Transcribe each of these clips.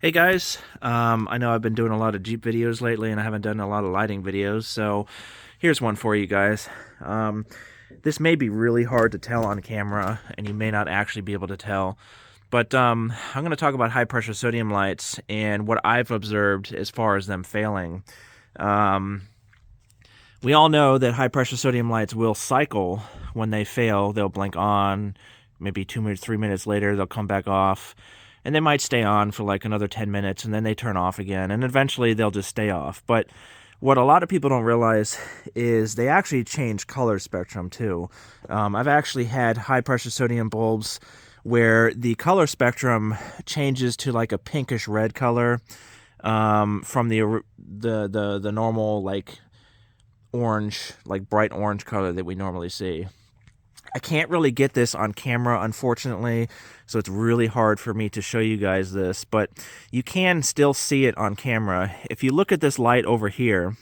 Hey guys, I know I've been doing a lot of Jeep videos lately and I haven't done a lot of lighting videos, so here's one for you guys. This may be really hard to tell on camera and you may not actually be able to tell, but I'm going to talk about high pressure sodium lights and what I've observed as far as them failing. Um, we all know that high pressure sodium lights will cycle. When they fail, they'll blink on, maybe 2 minutes, 3 minutes later, they'll come back off, and they might stay on for like another 10 minutes and then they turn off again, and eventually they'll just stay off. But what a lot of people don't realize is they actually change color spectrum too. I've actually had high pressure sodium bulbs where the color spectrum changes to like a pinkish red color, from the normal like orange, like bright orange color that we normally see. I can't really get this on camera, unfortunately, so it's really hard for me to show you guys this, but you can still see it on camera. If you look at this light over here,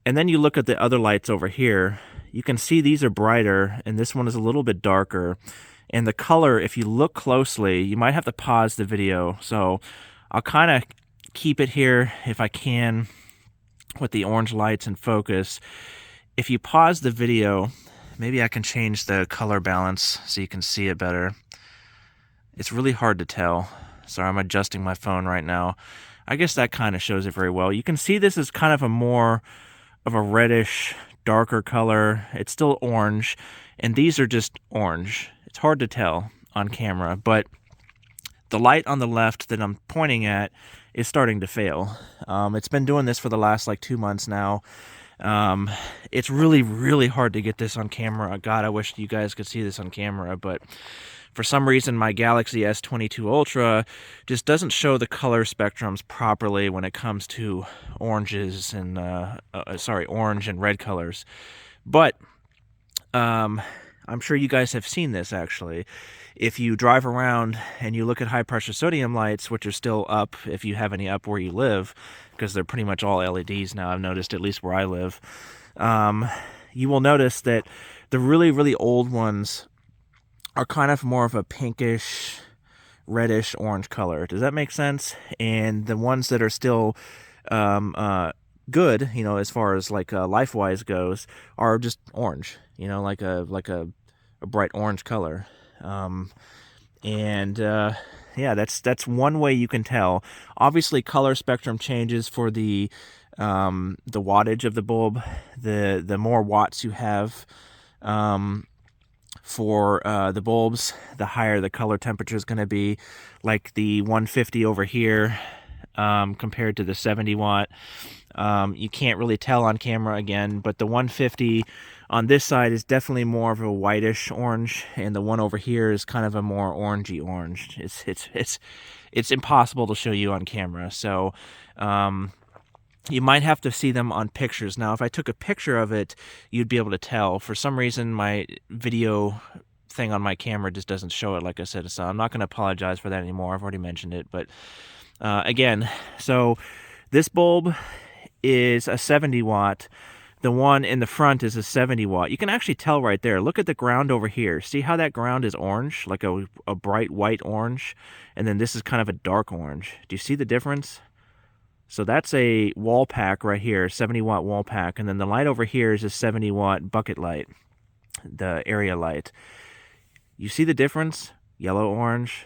and then you look at the other lights over here, you can see these are brighter, and this one is a little bit darker. And the color, if you look closely, you might have to pause the video, so I'll kind of keep it here if I can with the orange lights in focus. If you pause the video, maybe I can change the color balance so you can see it better. It's really hard to tell. Sorry, I'm adjusting my phone right now. I guess that kind of shows it very well. You can see this is kind of a more of a reddish, darker color. It's still orange, and these are just orange. It's hard to tell on camera, but the light on the left that I'm pointing at is starting to fail. It's been doing this for the last like 2 months now. It's really, really hard to get this on camera. God, I wish you guys could see this on camera, but for some reason my Galaxy S22 Ultra just doesn't show the color spectrums properly when it comes to oranges and orange and red colors. But I'm sure you guys have seen this actually. If you drive around and you look at high pressure sodium lights, which are still up if you have any up where you live, because they're pretty much all LEDs now, I've noticed, at least where I live, you will notice that the really, really old ones are kind of more of a pinkish, reddish orange color. Does that make sense? And the ones that are still good, as far as like life-wise goes, are just orange. Like a bright orange color. Yeah, that's one way you can tell. Obviously, color spectrum changes for the wattage of the bulb. The more watts you have for the bulbs, the higher the color temperature is going to be. Like the 150 over here, compared to the 70 watt. You can't really tell on camera again, but the 150 on this side is definitely more of a whitish orange, and the one over here is kind of a more orangey orange. It's impossible to show you on camera, so you might have to see them on pictures. Now, if I took a picture of it, you'd be able to tell. For some reason, my video thing on my camera just doesn't show it, like I said, so I'm not going to apologize for that anymore. I've already mentioned it, but again, so this bulb is a 70 watt. The one in the front is a 70 watt. You can actually tell right there. Look at the ground over here. See how that ground is orange, like a bright white orange? And then this is kind of a dark orange. Do you see the difference? So that's a wall pack right here, 70 watt wall pack. And then the light over here is a 70 watt bucket light, the area light. You see the difference? Yellow orange,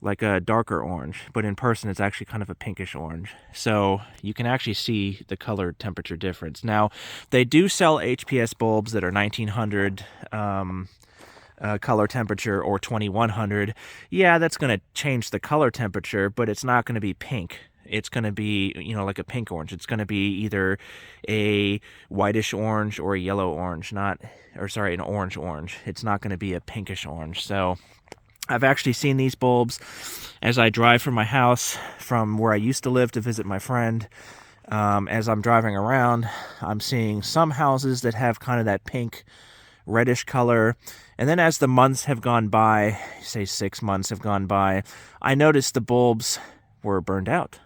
like a darker orange, but in person it's actually kind of a pinkish orange. So you can actually see the color temperature difference. Now, they do sell HPS bulbs that are 1900 color temperature or 2100. Yeah, that's going to change the color temperature, but it's not going to be pink. It's going to be, like a pink orange. It's going to be either a whitish orange or a yellow orange, an orange orange. It's not going to be a pinkish orange. So I've actually seen these bulbs as I drive from my house from where I used to live to visit my friend. As I'm driving around, I'm seeing some houses that have kind of that pink, reddish color. And then as the months have gone by, say 6 months have gone by, I noticed the bulbs were burned out.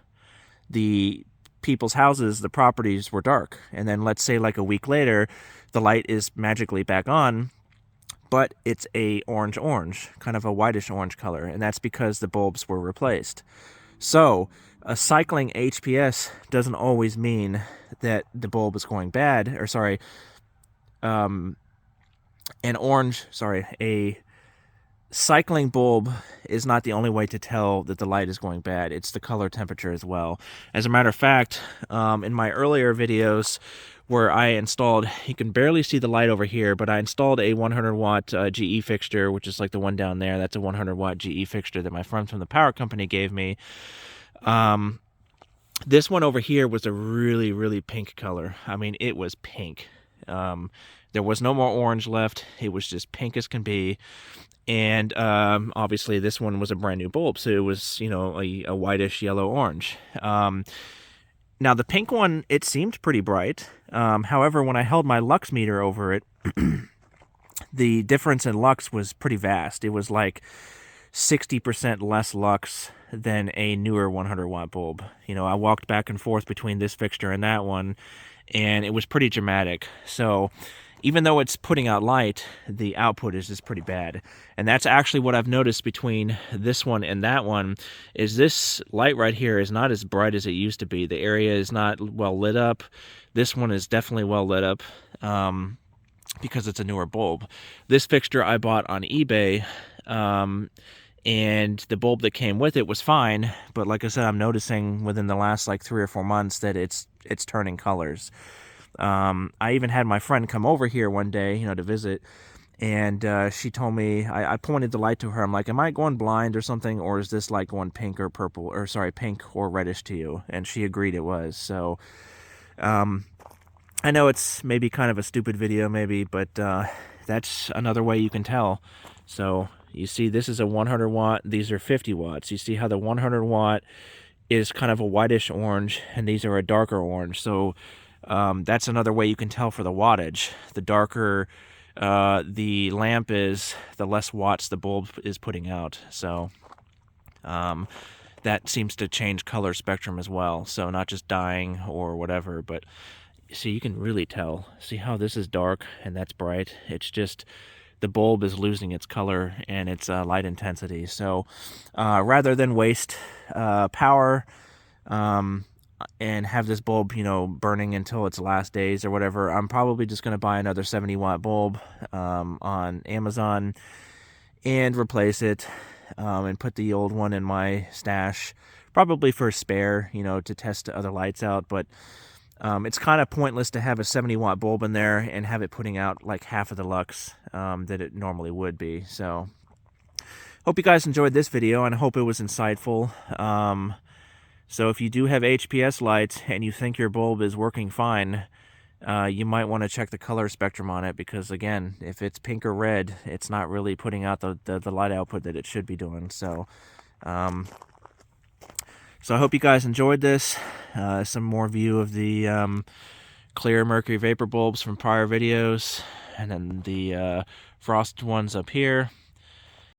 The people's houses, the properties were dark. And then let's say like a week later, the light is magically back on, but it's a orange, kind of a whitish orange color, and that's because the bulbs were replaced. So a cycling HPS doesn't always mean that the bulb is going bad, or sorry, a cycling bulb is not the only way to tell that the light is going bad. It's the color temperature as well. As a matter of fact, in my earlier videos where I installed, you can barely see the light over here, but I installed a 100 watt GE fixture, which is like the one down there. That's a 100 watt GE fixture that my friend from the power company gave me. This one over here was a really, really pink color. I mean, it was pink. There was no more orange left. It was just pink as can be. And obviously this one was a brand new bulb, so it was, you know, a whitish yellow orange. Now the pink one, it seemed pretty bright. However, when I held my lux meter over it, the difference in lux was pretty vast. It was like 60% less lux than a newer 100 watt bulb. You know, I walked back and forth between this fixture and that one, and it was pretty dramatic. So even though it's putting out light, the output is just pretty bad. And that's actually what I've noticed between this one and that one, is this light right here is not as bright as it used to be. The area is not well lit up. This one is definitely well lit up because it's a newer bulb. This fixture I bought on eBay, and the bulb that came with it was fine, but like I said, I'm noticing within the last like 3 or 4 months that it's turning colors. I even had my friend come over here one day, you know, to visit, and she told me, I pointed the light to her. I'm like, am I going blind or something, or is this like going pink or purple, or sorry, pink or reddish to you? And she agreed it was. So I know it's maybe kind of a stupid video maybe, but that's another way you can tell. So you see this is a 100 watt, these are 50 watts. You see how the 100 watt is kind of a whitish orange, and these are a darker orange. So that's another way you can tell for the wattage. The darker the lamp is, the less watts the bulb is putting out. So that seems to change color spectrum as well. So not just dying or whatever, but see, you can really tell. See how this is dark and that's bright? It's just the bulb is losing its color and its light intensity. So rather than waste power and have this bulb, you know, burning until its last days or whatever, I'm probably just going to buy another 70 watt bulb on Amazon and replace it and put the old one in my stash, probably for a spare, you know, to test other lights out. But it's kind of pointless to have a 70 watt bulb in there and have it putting out like half of the lux that it normally would be. So hope you guys enjoyed this video, and I hope it was insightful. So if you do have HPS lights and you think your bulb is working fine, you might want to check the color spectrum on it, because again, if it's pink or red, it's not really putting out the light output that it should be doing. So so I hope you guys enjoyed this. Some more view of the clear mercury vapor bulbs from prior videos, and then the frost ones up here.